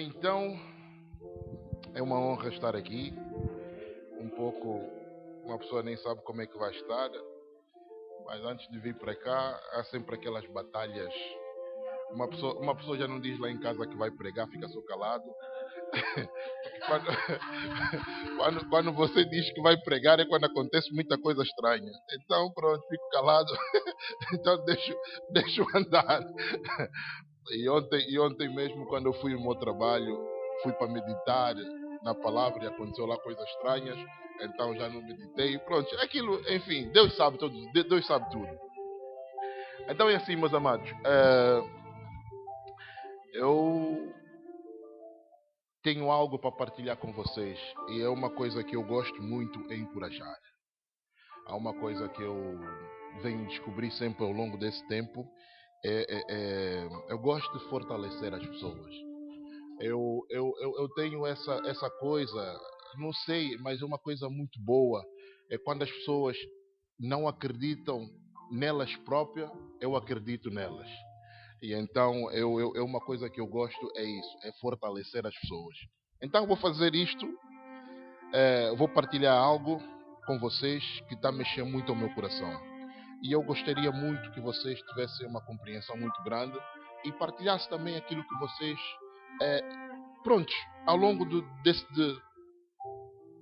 Então, é uma honra estar aqui. Um pouco, uma pessoa nem sabe como é que vai estar, mas antes de vir para cá, há sempre aquelas batalhas. Uma pessoa já não diz lá em casa que vai pregar, fica só calado. Quando, quando você diz que vai pregar é quando acontece muita coisa estranha. Então, pronto, fico calado. Então, deixo andar. E ontem mesmo, quando eu fui ao meu trabalho, fui para meditar na palavra e aconteceu lá coisas estranhas. Então já não meditei. Pronto, aquilo, enfim, Deus sabe tudo. Deus sabe tudo. Então é assim, meus amados. Eu tenho algo para partilhar com vocês. E é uma coisa que eu gosto muito em encorajar. Há uma coisa que eu venho descobrir sempre ao longo desse tempo. Eu gosto de fortalecer as pessoas. Eu tenho essa coisa, não sei, mas é uma coisa muito boa. É quando as pessoas não acreditam nelas próprias, eu acredito nelas. E então, é uma coisa que eu gosto, é isso, é fortalecer as pessoas. Então, vou fazer isto, vou partilhar algo com vocês que está mexendo muito ao meu coração. E eu gostaria muito que vocês tivessem uma compreensão muito grande e partilhassem também aquilo que vocês, prontos, ao longo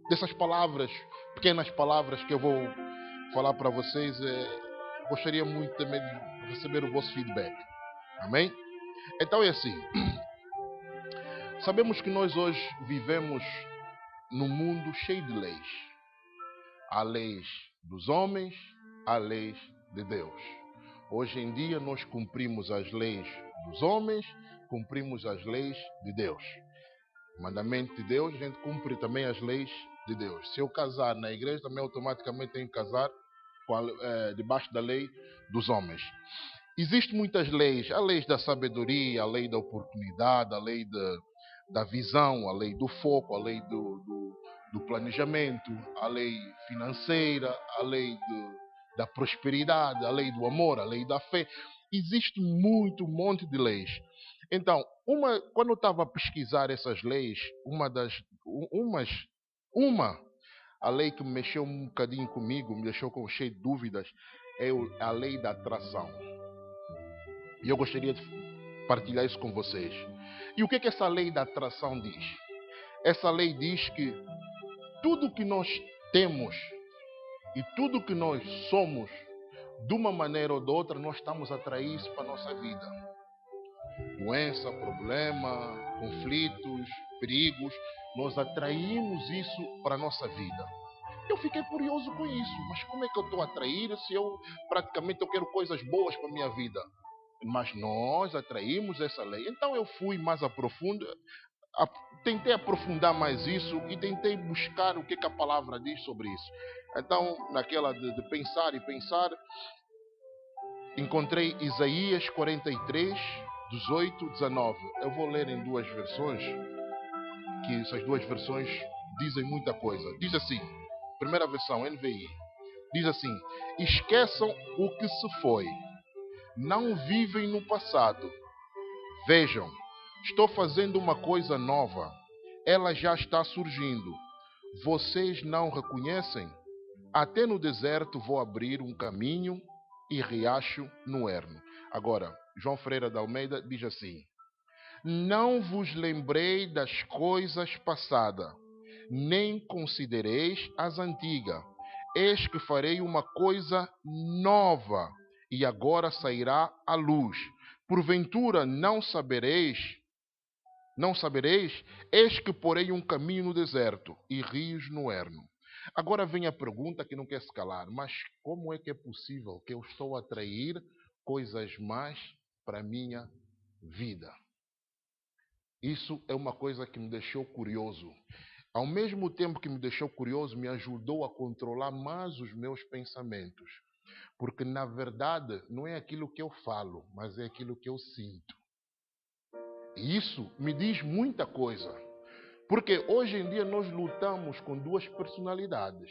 dessas palavras, pequenas palavras que eu vou falar para vocês, gostaria muito também de receber o vosso feedback. Amém? Então é assim. Sabemos que nós hoje vivemos num mundo cheio de leis. Há leis dos homens, há leis de Deus. Hoje em dia nós cumprimos as leis dos homens, cumprimos as leis de Deus. O mandamento de Deus, a gente cumpre também as leis de Deus. Se eu casar na igreja, também automaticamente tenho que casar debaixo da lei dos homens. Existem muitas leis, a lei da sabedoria, a lei da oportunidade, a lei da visão, a lei do foco, a lei do planejamento, a lei financeira, a lei da prosperidade, a lei do amor, a lei da fé. Existe um monte de leis. Então, quando eu estava a pesquisar essas leis, a lei que mexeu um bocadinho comigo, me deixou cheio de dúvidas, é a lei da atração. E eu gostaria de partilhar isso com vocês. E o que essa lei da atração diz? Essa lei diz que tudo que nós temos e tudo que nós somos, de uma maneira ou de outra, nós estamos a atrair isso para a nossa vida. Doença, problema, conflitos, perigos, nós atraímos isso para a nossa vida. Eu fiquei curioso com isso, mas como é que eu estou a atrair se eu quero coisas boas para a minha vida? Mas nós atraímos essa lei. Então eu fui mais a profundo, tentei aprofundar mais isso e tentei buscar o que a palavra diz sobre isso. Então, naquela de pensar e pensar, encontrei Isaías 43, 18, 19. Eu vou ler em duas versões, que essas duas versões dizem muita coisa. Diz assim, primeira versão, NVI, diz assim: esqueçam o que se foi, não vivem no passado. Vejam, estou fazendo uma coisa nova, ela já está surgindo. Vocês não reconhecem? Até no deserto vou abrir um caminho e riacho no ermo. Agora, João Ferreira de Almeida diz assim: não vos lembrei das coisas passadas, nem considereis as antigas. Eis que farei uma coisa nova, e agora sairá à luz. Porventura não sabereis, eis que porei um caminho no deserto e rios no ermo. Agora vem a pergunta que não quer se calar: mas como é que é possível que eu estou a atrair coisas más para a minha vida? Isso é uma coisa que me deixou curioso. Ao mesmo tempo que me deixou curioso, me ajudou a controlar mais os meus pensamentos. Porque, na verdade, não é aquilo que eu falo, mas é aquilo que eu sinto. E isso me diz muita coisa. Porque hoje em dia nós lutamos com duas personalidades.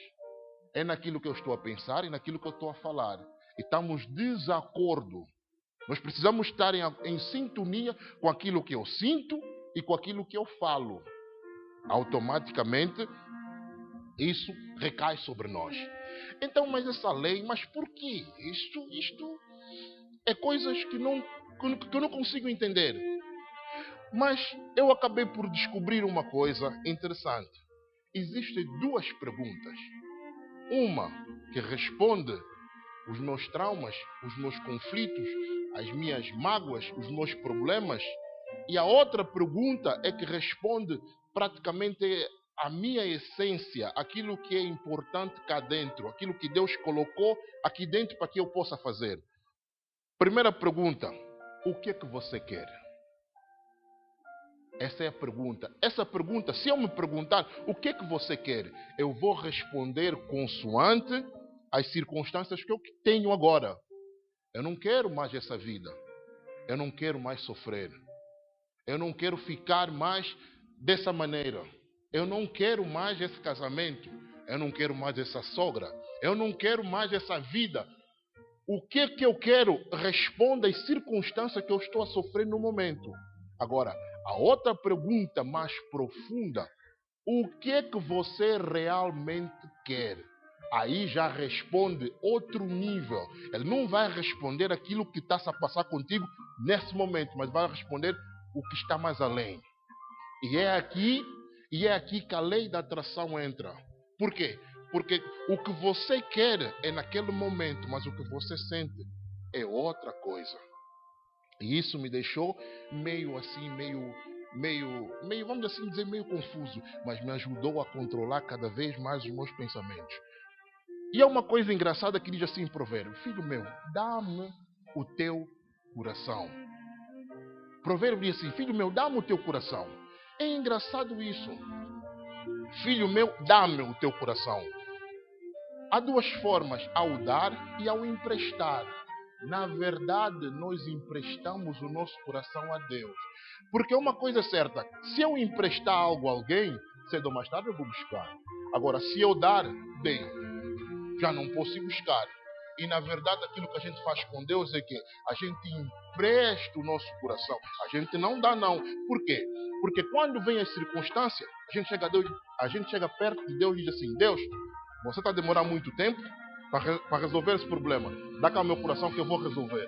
É naquilo que eu estou a pensar e naquilo que eu estou a falar. E estamos de desacordo. Nós precisamos estar em sintonia com aquilo que eu sinto e com aquilo que eu falo, automaticamente isso recai sobre nós. Então, mas essa lei, mas por quê? Isto é coisas que eu não consigo entender. Mas eu acabei por descobrir uma coisa interessante. Existem duas perguntas. Uma que responde os meus traumas, os meus conflitos, as minhas mágoas, os meus problemas. E a outra pergunta é que responde praticamente a minha essência, aquilo que é importante cá dentro, aquilo que Deus colocou aqui dentro para que eu possa fazer. Primeira pergunta: o que é que você quer? Essa é a pergunta. Essa pergunta, se eu me perguntar o que é que você quer, eu vou responder consoante as circunstâncias que eu tenho agora. Eu não quero mais essa vida. Eu não quero mais sofrer. Eu não quero ficar mais dessa maneira. Eu não quero mais esse casamento. Eu não quero mais essa sogra. Eu não quero mais essa vida. O que é que eu quero? Responda às circunstâncias que eu estou a sofrer no momento. Agora, a outra pergunta mais profunda: o que é que você realmente quer? Aí já responde outro nível. Ele não vai responder aquilo que está a passar contigo nesse momento, mas vai responder o que está mais além. E é aqui que a lei da atração entra. Por quê? Porque o que você quer é naquele momento, mas o que você sente é outra coisa. E isso me deixou meio assim, meio, vamos assim dizer, meio confuso, mas me ajudou a controlar cada vez mais os meus pensamentos. E é uma coisa engraçada que diz assim em Provérbio: filho meu, dá-me o teu coração. Provérbio diz assim: filho meu, dá-me o teu coração. É engraçado isso. Filho meu, dá-me o teu coração. Há duas formas, ao dar e ao emprestar. Na verdade, nós emprestamos o nosso coração a Deus. Porque uma coisa é certa: se eu emprestar algo a alguém, cedo ou mais tarde eu vou buscar. Agora, se eu dar, dei. Já não posso ir buscar. E na verdade, aquilo que a gente faz com Deus é que a gente empresta o nosso coração. A gente não dá, não. Por quê? Porque quando vem as circunstâncias, a gente chega perto de Deus e diz assim: Deus, você está a demorar muito tempo para resolver esse problema. Dá cá o meu coração que eu vou resolver.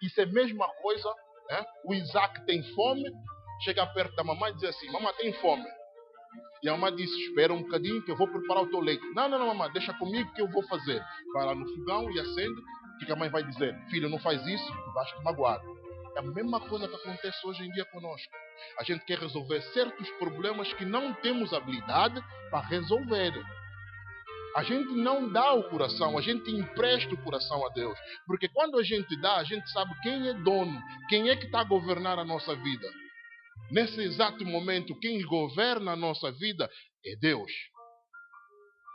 Isso é a mesma coisa, né? O Isaac tem fome, chega perto da mamãe e diz assim: mamãe, tem fome. E a mamãe disse: espera um bocadinho que eu vou preparar o teu leite. Não, mamãe, deixa comigo que eu vou fazer. Vai lá no fogão e acende. O que a mãe vai dizer? Filho, não faz isso, vais te magoar. É a mesma coisa que acontece hoje em dia conosco. A gente quer resolver certos problemas que não temos habilidade para resolver. A gente não dá o coração, a gente empresta o coração a Deus. Porque quando a gente dá, a gente sabe quem é dono, quem é que está a governar a nossa vida. Nesse exato momento, quem governa a nossa vida é Deus.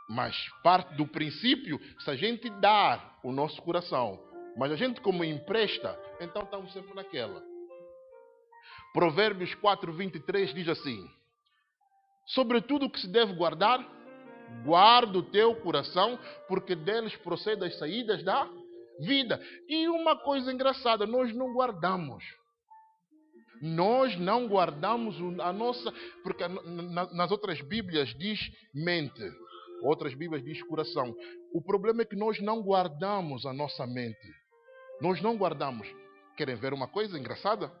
Mas parte do princípio, se a gente dar o nosso coração, mas a gente como empresta, então estamos sempre naquela. Provérbios 4:23 diz assim: sobretudo o que se deve guardar, guarda o teu coração, porque deles procedem as saídas da vida. E uma coisa engraçada, nós não guardamos. Nós não guardamos a nossa... Porque nas outras Bíblias diz mente. Outras Bíblias diz coração. O problema é que nós não guardamos a nossa mente. Nós não guardamos. Querem ver uma coisa engraçada?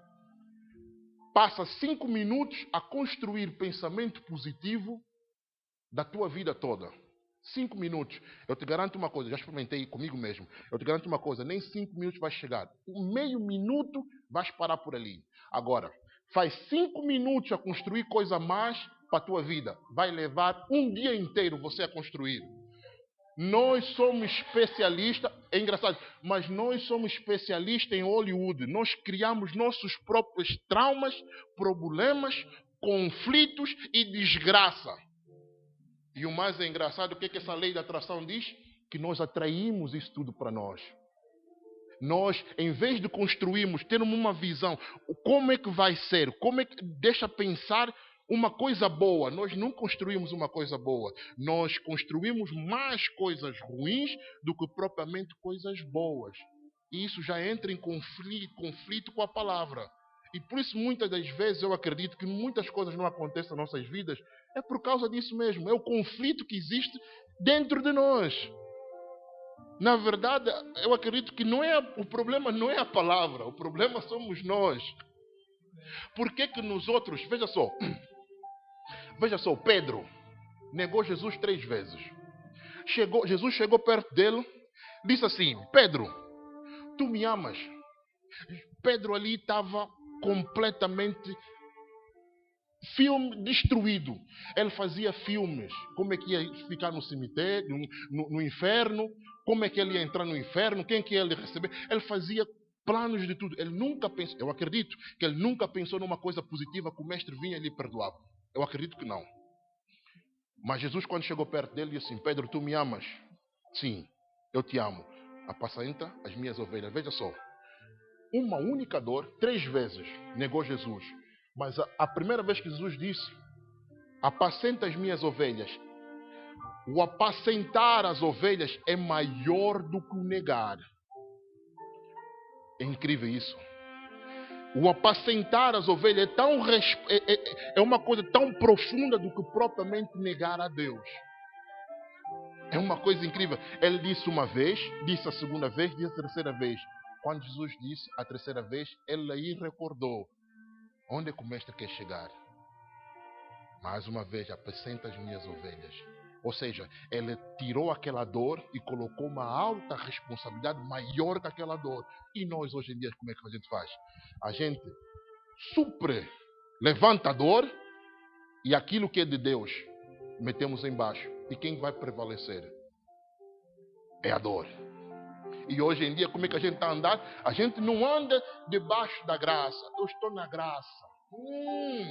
Passa 5 minutos a construir pensamento positivo da tua vida toda. 5 minutos. Eu te garanto uma coisa, já experimentei comigo mesmo. Eu te garanto uma coisa, nem 5 minutos vais chegar. Um meio minuto vais parar por ali. Agora, faz 5 minutos a construir coisa mais para a tua vida. Vai levar um dia inteiro você a construir. Nós somos especialistas, é engraçado, mas nós somos especialistas em Hollywood. Nós criamos nossos próprios traumas, problemas, conflitos e desgraça. E o mais engraçado, o que é que essa lei da atração diz? Que nós atraímos isso tudo para nós. Nós, em vez de construirmos, termos uma visão, como é que vai ser, como é que deixa pensar uma coisa boa. Nós não construímos uma coisa boa. Nós construímos mais coisas ruins do que propriamente coisas boas. E isso já entra em conflito com a palavra. E por isso, muitas das vezes, eu acredito que muitas coisas não acontecem nas nossas vidas. É por causa disso mesmo. É o conflito que existe dentro de nós. Na verdade, eu acredito que o problema não é a palavra. O problema somos nós. Por que que nos outros... Veja só, Pedro negou Jesus 3 vezes. Jesus chegou perto dele, disse assim: Pedro, tu me amas? Pedro ali estava completamente destruído. Ele fazia filmes. Como é que ia ficar no cemitério, no inferno? Como é que ele ia entrar no inferno? Quem que ia ele receber? Ele fazia planos de tudo. Ele nunca pensou, eu acredito que ele nunca pensou numa coisa positiva que o mestre vinha e lhe perdoava. Eu acredito que não. Mas Jesus, quando chegou perto dele, disse assim: Pedro, tu me amas? Sim, eu te amo. Apacenta as minhas ovelhas. Veja só. Uma única dor, 3 vezes negou Jesus. Mas a primeira vez que Jesus disse: apacenta as minhas ovelhas. O apacentar as ovelhas é maior do que o negar. É incrível isso. O apacentar as ovelhas é uma coisa tão profunda do que propriamente negar a Deus. É uma coisa incrível. Ele disse uma vez, disse a segunda vez, disse a terceira vez. Quando Jesus disse a terceira vez, ele aí recordou: onde é que o mestre quer chegar? Mais uma vez, apacenta as minhas ovelhas. Ou seja, ele tirou aquela dor e colocou uma alta responsabilidade maior que aquela dor. E nós hoje em dia, como é que a gente faz? A gente levanta a dor e aquilo que é de Deus metemos embaixo. E quem vai prevalecer? É a dor. E hoje em dia, como é que a gente está a andar? A gente não anda debaixo da graça. Eu estou na graça.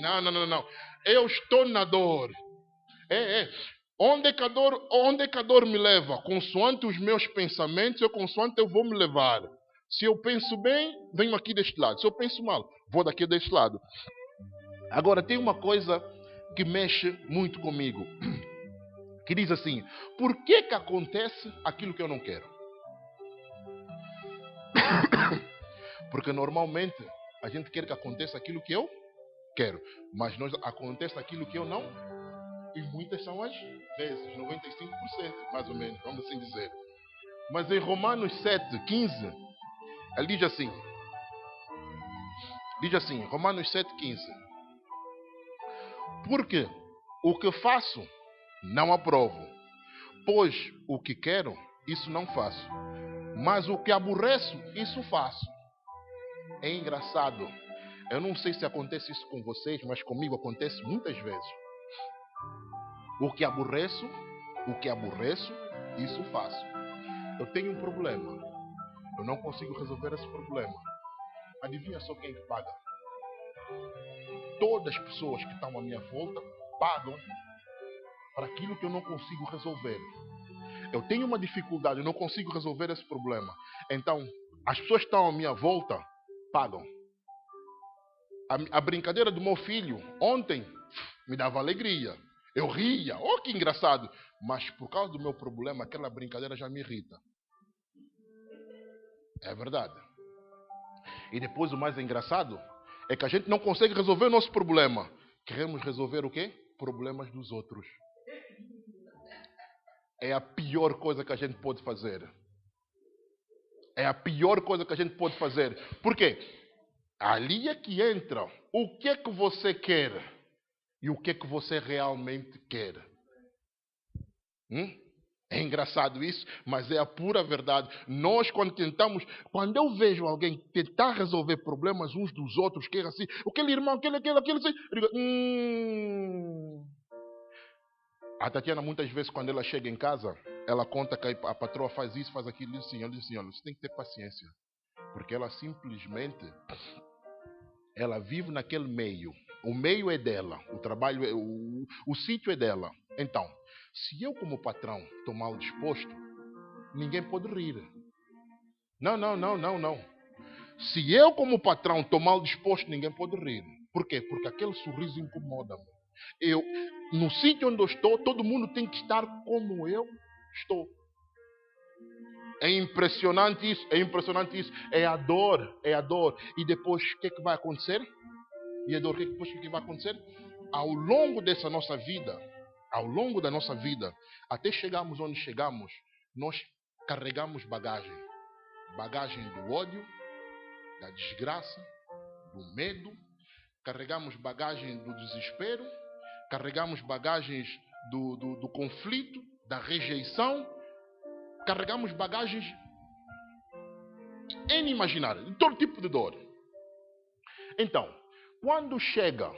Não. Eu estou na dor. Onde é que a dor me leva? Consoante os meus pensamentos, consoante eu vou me levar. Se eu penso bem, venho aqui deste lado. Se eu penso mal, vou daqui deste lado. Agora, tem uma coisa que mexe muito comigo. Que diz assim: por que que acontece aquilo que eu não quero? Porque normalmente a gente quer que aconteça aquilo que eu quero, mas acontece aquilo que eu não. E muitas são as vezes, 95% mais ou menos, vamos assim dizer. Mas em Romanos 7:15, ele diz assim, Romanos 7:15: porque o que faço não aprovo, pois o que quero, isso não faço, mas o que aborreço, isso faço. É engraçado. Eu não sei se acontece isso com vocês, mas comigo acontece muitas vezes. O que aborreço, isso faço. Eu tenho um problema. Eu não consigo resolver esse problema. Adivinha só quem paga? Todas as pessoas que estão à minha volta pagam para aquilo que eu não consigo resolver. Eu tenho uma dificuldade, eu não consigo resolver esse problema. Então, as pessoas que estão à minha volta pagam. A brincadeira do meu filho ontem me dava alegria. Eu ria, oh que engraçado. Mas por causa do meu problema, aquela brincadeira já me irrita. É verdade. E depois o mais engraçado é que a gente não consegue resolver o nosso problema. Queremos resolver o quê? Problemas dos outros. É a pior coisa que a gente pode fazer. É a pior coisa que a gente pode fazer. Por quê? Ali é que entra o que é que você quer e o que é que você realmente quer. É engraçado isso, mas é a pura verdade. Nós, quando eu vejo alguém tentar resolver problemas uns dos outros, que é assim, aquele irmão, aquele, assim, eu digo, A Tatiana, muitas vezes, quando ela chega em casa, ela conta que a patroa faz isso, faz aquilo, e assim, ela diz assim: olha, você tem que ter paciência, porque ela simplesmente, ela vive naquele meio. O meio é dela, o trabalho é, o sítio é dela. Então, se eu como patrão estou mal disposto, ninguém pode rir. Não. Se eu como patrão estou mal disposto, ninguém pode rir. Por quê? Porque aquele sorriso incomoda-me. No sítio onde eu estou, todo mundo tem que estar como eu estou. É impressionante isso, é impressionante isso. É a dor, é a dor. E depois o que é que vai acontecer? E a dor, depois o que vai acontecer? Ao longo dessa nossa vida, ao longo da nossa vida, até chegarmos onde chegamos, nós carregamos bagagem. Bagagem do ódio, da desgraça, do medo. Carregamos bagagem do desespero. Carregamos bagagens do conflito, da rejeição. Carregamos bagagens inimagináveis, de todo tipo de dor. Então, quando chega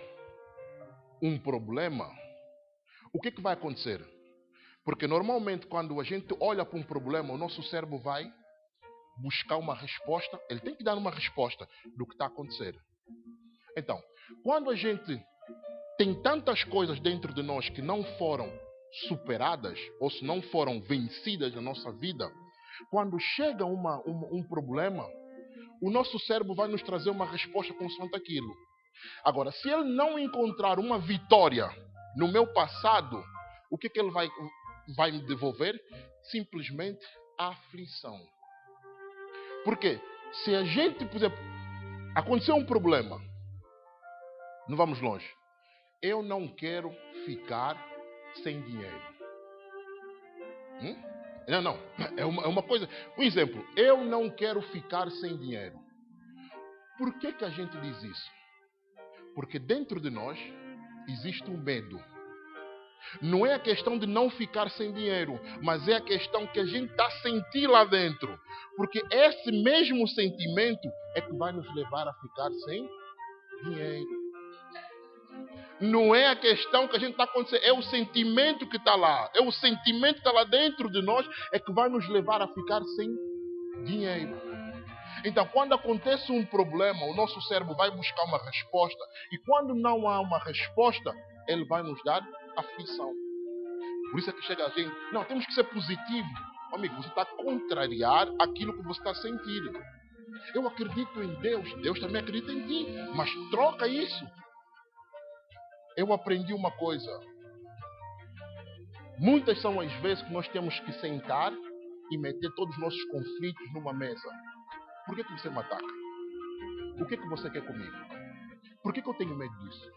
um problema, o que vai acontecer? Porque normalmente quando a gente olha para um problema, o nosso cérebro vai buscar uma resposta, ele tem que dar uma resposta do que está a acontecer. Então, quando a gente tem tantas coisas dentro de nós que não foram superadas, ou se não foram vencidas na nossa vida, quando chega um problema, o nosso cérebro vai nos trazer uma resposta consoante aquilo. Agora, se ele não encontrar uma vitória no meu passado, o que ele vai me devolver? Simplesmente a aflição. Porque se a gente, por exemplo, aconteceu um problema, não vamos longe, eu não quero ficar sem dinheiro. Não. É uma coisa. Um exemplo. Eu não quero ficar sem dinheiro. Por que a gente diz isso? Porque dentro de nós existe um medo. Não é a questão de não ficar sem dinheiro, mas é a questão que a gente está a sentir lá dentro. Porque esse mesmo sentimento é que vai nos levar a ficar sem dinheiro. Não é a questão que a gente está acontecendo, é o sentimento que está lá. É o sentimento que está lá dentro de nós é que vai nos levar a ficar sem dinheiro. Então, quando acontece um problema, o nosso cérebro vai buscar uma resposta. E quando não há uma resposta, ele vai nos dar aflição. Por isso é que chega a gente, não, temos que ser positivo. Amigo, você está a contrariar aquilo que você está a sentir. Eu acredito em Deus, Deus também acredita em ti, mas troca isso. Eu aprendi uma coisa. Muitas são as vezes que nós temos que sentar e meter todos os nossos conflitos numa mesa. Por que você me ataca? O que você quer comigo? Por que eu tenho medo disso?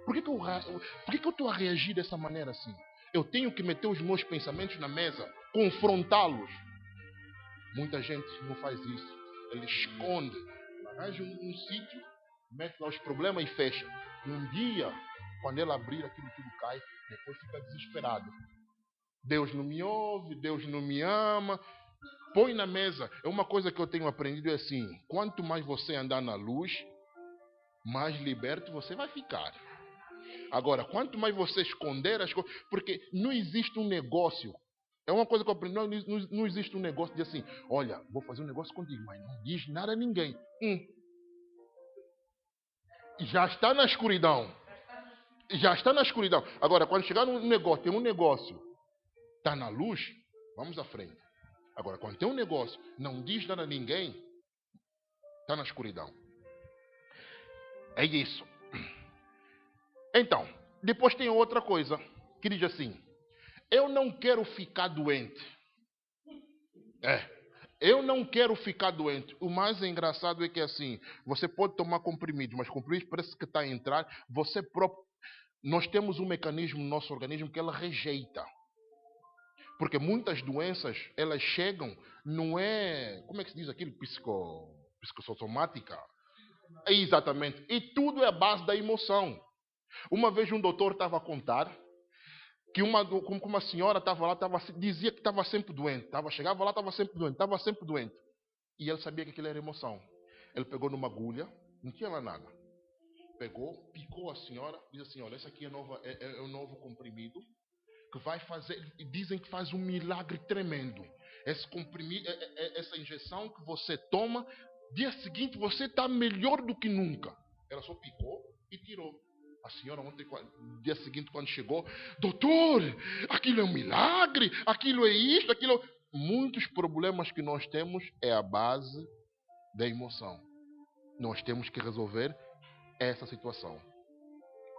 Por que eu estou a reagir dessa maneira assim? Eu tenho que meter os meus pensamentos na mesa, confrontá-los. Muita gente não faz isso. Ele esconde, arranja um sítio, mete lá os problemas e fecha. Um dia, quando ele abrir, aquilo tudo cai, depois fica desesperado. Deus não me ouve, Deus não me ama. Põe na mesa. É uma coisa que eu tenho aprendido é assim: quanto mais você andar na luz, mais liberto você vai ficar. Agora, quanto mais você esconder as coisas, porque não existe um negócio. É uma coisa que eu aprendi, não existe um negócio de assim, olha, vou fazer um negócio contigo, mas não diz nada a ninguém. Já está na escuridão. Já está na escuridão. Agora, quando chegar num negócio, tem um negócio, está na luz, vamos à frente. Agora, quando tem um negócio, não diz nada a ninguém, está na escuridão. É isso. Então, depois tem outra coisa, que diz assim, eu não quero ficar doente. Eu não quero ficar doente. O mais engraçado é que assim, você pode tomar comprimidos, mas comprimidos parece que está a entrar, você próprio. Nós temos um mecanismo no nosso organismo que ela rejeita. Porque muitas doenças, elas chegam, não é, como é que se diz aquilo? Psicossomática. Exatamente. E tudo é a base da emoção. Uma vez um doutor estava a contar que uma senhora estava lá, dizia que estava sempre doente. Chegava lá, estava sempre doente. E ele sabia que aquilo era emoção. Ele pegou numa agulha, não tinha lá nada. Pegou, picou a senhora, diz assim, olha, esse aqui é um novo comprimido, que vai fazer, dizem que faz um milagre tremendo. Esse comprimido, essa injeção que você toma, dia seguinte você está melhor do que nunca. Ela só picou e tirou. A senhora ontem, dia seguinte, quando chegou, doutor, aquilo é um milagre, aquilo é isto, aquilo. Muitos problemas que nós temos é a base da emoção. Nós temos que resolver essa situação.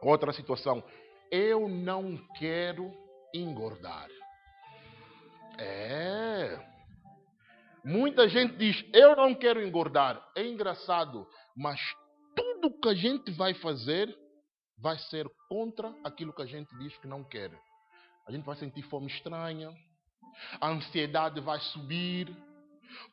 Outra situação, eu não quero engordar. Muita gente diz, eu não quero engordar. É engraçado, mas tudo que a gente vai fazer vai ser contra aquilo que a gente diz que não quer. A gente vai sentir fome estranha, a ansiedade vai subir,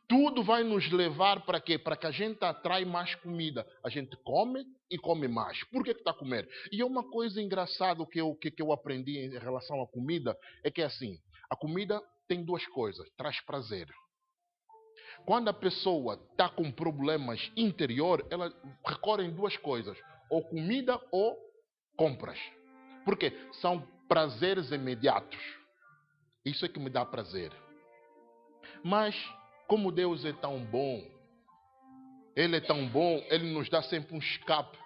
tudo vai nos levar para quê? Para que a gente atrai mais comida. A gente come e come mais. Por que está a comer? E é uma coisa engraçada que eu aprendi em relação à comida, é que é assim, a comida tem duas coisas, traz prazer. Quando a pessoa está com problemas interior, ela recorre em duas coisas, ou comida ou compras. Por quê? São prazeres imediatos. Isso é que me dá prazer. Mas, como Deus é tão bom, Ele é tão bom, Ele nos dá sempre um escape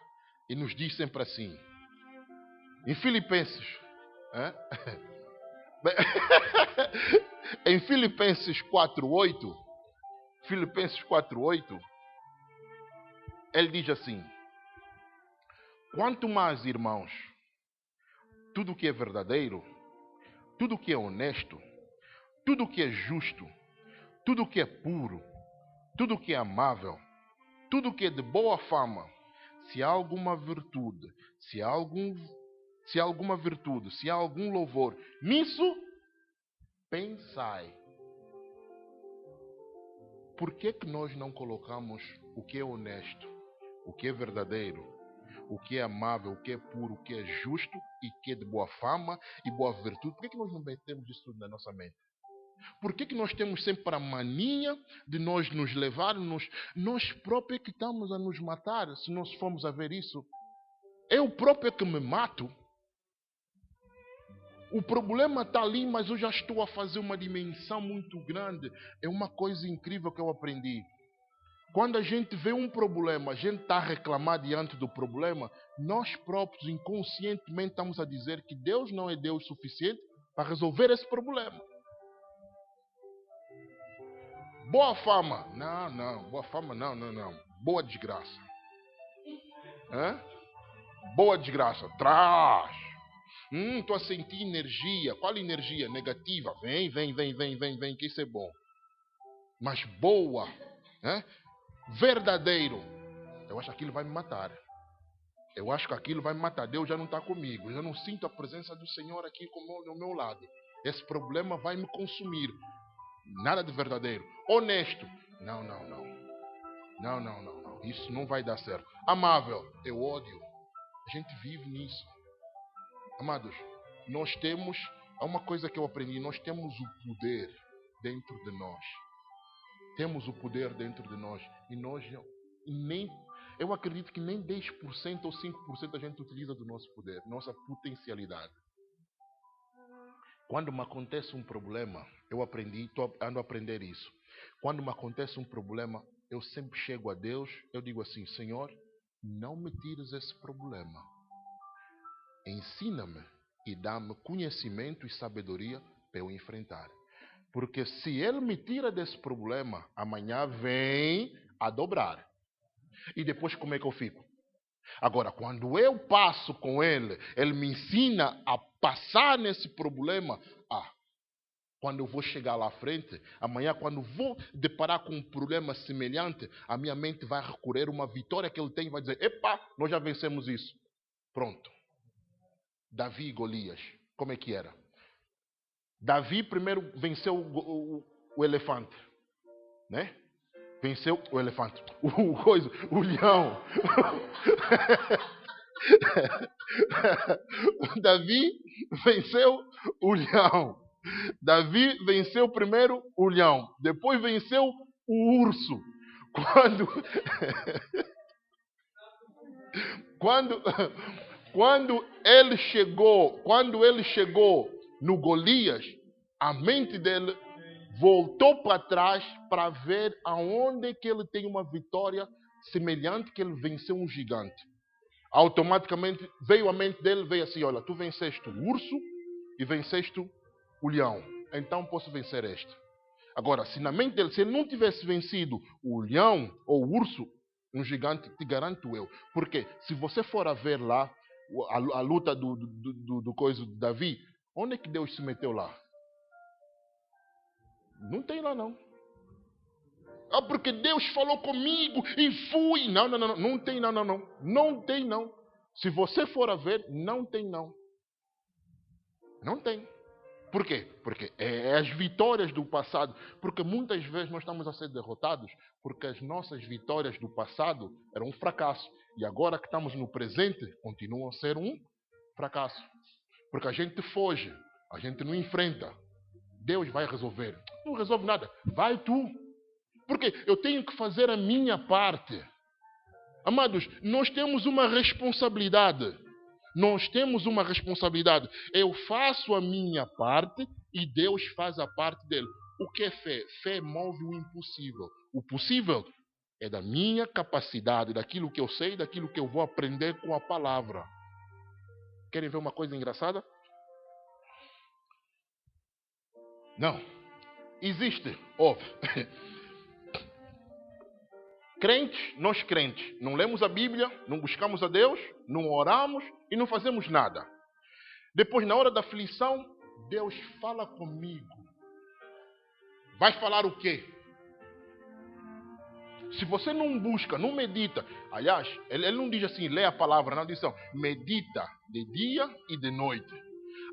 e nos diz sempre assim. Em Filipenses, em Filipenses 4:8, ele diz assim: quanto mais, irmãos, tudo que é verdadeiro, tudo que é honesto, tudo que é justo, tudo que é puro, tudo que é amável, tudo que é de boa fama, se há alguma virtude, se há algum louvor, nisso pensai. Por que nós não colocamos o que é honesto, o que é verdadeiro, o que é amável, o que é puro, o que é justo e que é de boa fama e boa virtude? Por que nós não metemos isso tudo na nossa mente? Por que nós temos sempre a mania de nós nos levarmos, nós próprios que estamos a nos matar, se nós formos a ver isso? Eu próprio que me mato. O problema está ali, mas eu já estou a fazer uma dimensão muito grande. É uma coisa incrível que eu aprendi. Quando a gente vê um problema, a gente está a reclamar diante do problema, nós próprios inconscientemente estamos a dizer que Deus não é Deus suficiente para resolver esse problema. Boa fama. Não. Boa fama, não. Boa desgraça. Boa desgraça. Traz. Estou a sentir energia. Qual energia? Negativa. Vem, que isso é bom. Mas boa. Verdadeiro. Eu acho que aquilo vai me matar. Deus já não está comigo. Eu já não sinto a presença do Senhor aqui no meu lado. Esse problema vai me consumir. Nada de verdadeiro. Honesto. Não. Isso não vai dar certo. Amável. Eu ódio. A gente vive nisso. Amados, nós temos, há uma coisa que eu aprendi, nós temos o poder dentro de nós. Temos o poder dentro de nós. E eu acredito que nem 10% ou 5% a gente utiliza do nosso poder, nossa potencialidade. Quando me acontece um problema, ando a aprender isso. Quando me acontece um problema, eu sempre chego a Deus, eu digo assim: Senhor, não me tires esse problema. Ensina-me e dá-me conhecimento e sabedoria para eu enfrentar. Porque se Ele me tira desse problema, amanhã vem a dobrar. E depois como é que eu fico? Agora, quando eu passo com Ele, Ele me ensina a passar nesse problema. Quando eu vou chegar lá à frente, amanhã quando vou deparar com um problema semelhante, a minha mente vai recorrer a uma vitória que Ele tem e vai dizer: epa, nós já vencemos isso. Pronto. Davi e Golias, como é que era? Davi primeiro venceu o elefante, né? Venceu o elefante, o leão. Davi venceu o leão. Davi venceu primeiro o leão, depois venceu o urso. Quando ele chegou no Golias, a mente dele voltou para trás para ver aonde que ele tem uma vitória semelhante, que ele venceu um gigante. Automaticamente veio a mente dele, veio assim: olha, tu venceste o urso e venceste o leão, então posso vencer este. Agora, se na mente dele, se ele não tivesse vencido o leão ou o urso, um gigante, te garanto eu. Porque se você for a ver lá a luta do coisa de Davi, onde é que Deus se meteu lá? Não tem lá não. Porque Deus falou comigo e fui. Não, não, não, não tem não, não, não. Não tem não. Se você for a ver, não tem não. Não tem. Por quê? Porque é as vitórias do passado. Porque muitas vezes nós estamos a ser derrotados porque as nossas vitórias do passado eram um fracasso. E agora que estamos no presente, continuam a ser um fracasso. Porque a gente foge, a gente não enfrenta. Deus vai resolver. Não resolve nada. Vai tu. Porque eu tenho que fazer a minha parte. Amados, nós temos uma responsabilidade. Nós temos uma responsabilidade. Eu faço a minha parte e Deus faz a parte dele. O que é fé? Fé move o impossível. O possível é da minha capacidade, daquilo que eu sei, daquilo que eu vou aprender com a palavra. Querem ver uma coisa engraçada? Não. Existe, óbvio. Nós crentes, não lemos a Bíblia, não buscamos a Deus, não oramos e não fazemos nada. Depois, na hora da aflição, Deus fala comigo. Vai falar o quê? Se você não busca, não medita, aliás, ele não diz assim, lê a palavra, não diz assim, medita de dia e de noite.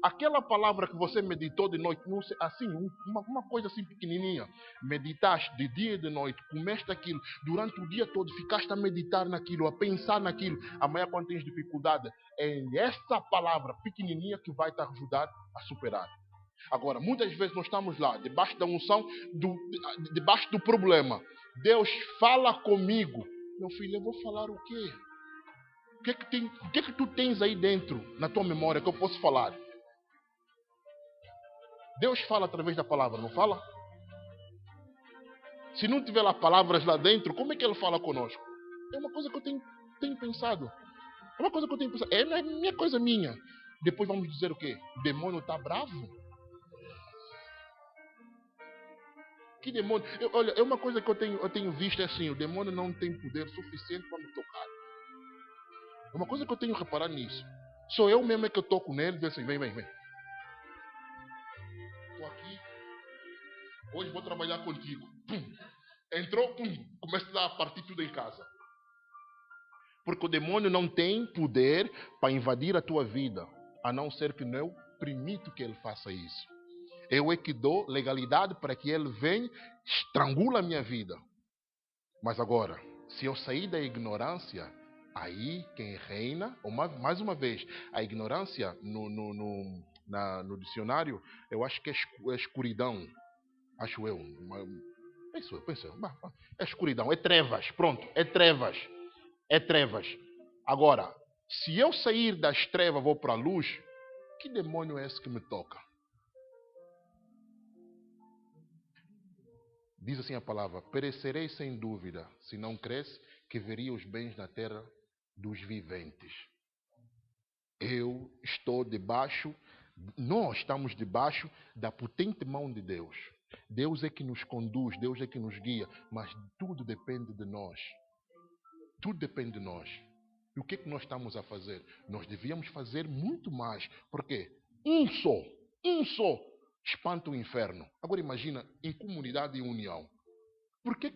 Aquela palavra que você meditou de noite, assim, uma coisa assim pequenininha. Meditaste de dia e de noite, comeste aquilo, durante o dia todo ficaste a meditar naquilo, a pensar naquilo. Amanhã quando tens dificuldade, é essa palavra pequenininha que vai te ajudar a superar. Agora, muitas vezes nós estamos lá, debaixo da unção, debaixo do problema. Deus fala comigo. Meu filho, eu vou falar o quê? O que é que tu tens aí dentro, na tua memória, que eu posso falar? Deus fala através da palavra, não fala? Se não tiver lá palavras lá dentro, como é que Ele fala conosco? É uma coisa que eu tenho pensado. É uma coisa que eu tenho pensado. É minha coisa minha. Depois vamos dizer o quê? O demônio está bravo? Que demônio? Olha, é uma coisa que eu tenho visto é assim, o demônio não tem poder suficiente para me tocar. É uma coisa que eu tenho reparado nisso. Sou eu mesmo que eu toco nele e digo assim, vem. Estou aqui, hoje vou trabalhar contigo. Pum. Entrou, pum, começa a partir tudo em casa. Porque o demônio não tem poder para invadir a tua vida, a não ser que eu permito que ele faça isso. Eu é que dou legalidade para que ele venha, estrangula a minha vida. Mas agora, se eu sair da ignorância, aí quem reina, mais uma vez, a ignorância no dicionário, eu acho que é escuridão. Acho eu. Penso eu. É escuridão, é trevas. Pronto, é trevas. É trevas. Agora, se eu sair das trevas e vou para a luz, que demônio é esse que me toca? Diz assim a palavra, perecerei sem dúvida, se não cresce, que veria os bens na terra dos viventes. Nós estamos debaixo da potente mão de Deus. Deus é que nos conduz, Deus é que nos guia, mas tudo depende de nós. Tudo depende de nós. E o que é que nós estamos a fazer? Nós devíamos fazer muito mais. Por quê? Um só espanta o inferno. Agora imagina, em comunidade e união. Por que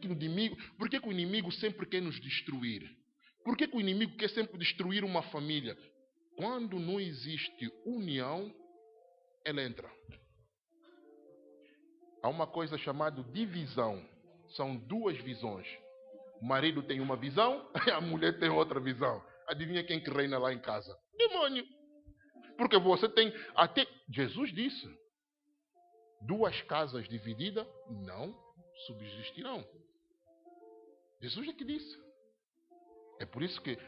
o inimigo sempre quer nos destruir? Por que o inimigo quer sempre destruir uma família? Quando não existe união, ele entra. Há uma coisa chamada divisão. São duas visões. O marido tem uma visão, a mulher tem outra visão. Adivinha quem que reina lá em casa? Demônio. Porque você tem... Até Jesus disse, duas casas divididas não subsistirão. Jesus é que disse. É por isso que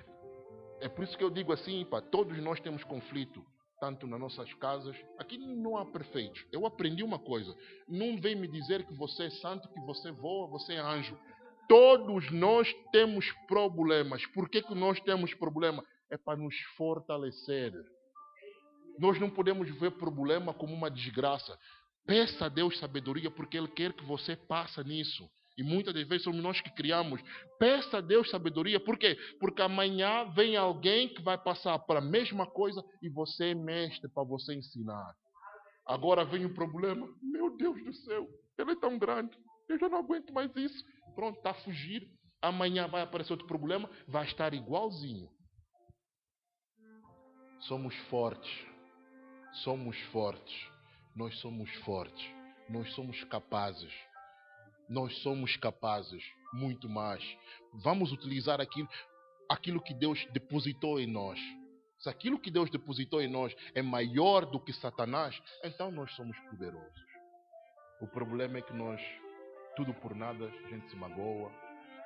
eu digo assim, todos nós temos conflito, tanto nas nossas casas. Aqui não há perfeitos. Eu aprendi uma coisa. Não vem me dizer que você é santo, que você voa, você é anjo. Todos nós temos problemas. Por que nós temos problema? É para nos fortalecer. Nós não podemos ver problema como uma desgraça. Peça a Deus sabedoria, porque Ele quer que você passe nisso. E muitas das vezes somos nós que criamos. Peça a Deus sabedoria. Por quê? Porque amanhã vem alguém que vai passar para a mesma coisa e você é mestre para você ensinar. Agora vem o problema. Meu Deus do céu, ele é tão grande. Eu já não aguento mais isso. Pronto, está a fugir. Amanhã vai aparecer outro problema, vai estar igualzinho. Somos fortes. Somos fortes. Nós somos fortes. Nós somos capazes. Nós somos capazes. Muito mais. Vamos utilizar aquilo que Deus depositou em nós. Se aquilo que Deus depositou em nós é maior do que Satanás, então nós somos poderosos. O problema é que nós, tudo por nada, a gente se magoa.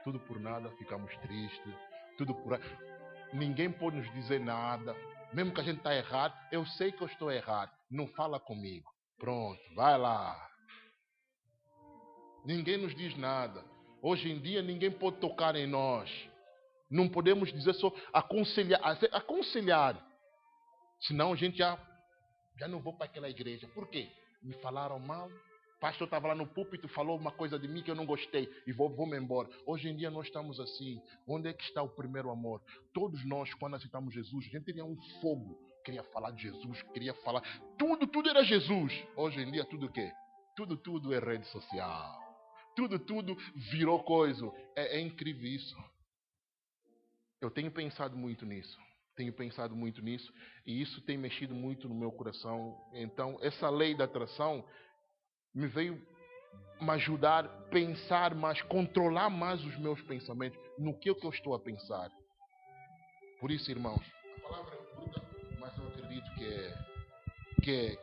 Tudo por nada, ficamos tristes. Tudo por... Ninguém pode nos dizer nada. Mesmo que a gente está errado, eu sei que eu estou errado. Não fala comigo. Pronto, vai lá. Ninguém nos diz nada. Hoje em dia, ninguém pode tocar em nós. Não podemos dizer só aconselhar. Senão a gente já não vou para aquela igreja. Por quê? Me falaram mal. O pastor estava lá no púlpito, falou uma coisa de mim que eu não gostei e vou-me embora. Hoje em dia nós estamos assim. Onde é que está o primeiro amor? Todos nós, quando aceitamos Jesus, a gente tinha um fogo. Queria falar de Jesus, queria falar. Tudo era Jesus. Hoje em dia tudo o quê? Tudo é rede social. Tudo virou coisa. É incrível isso. Eu tenho pensado muito nisso. E isso tem mexido muito no meu coração. Então, essa lei da atração me veio me ajudar a pensar mais, controlar mais os meus pensamentos, no que eu estou a pensar. Por isso, irmãos, a palavra é bruta, mas eu acredito que é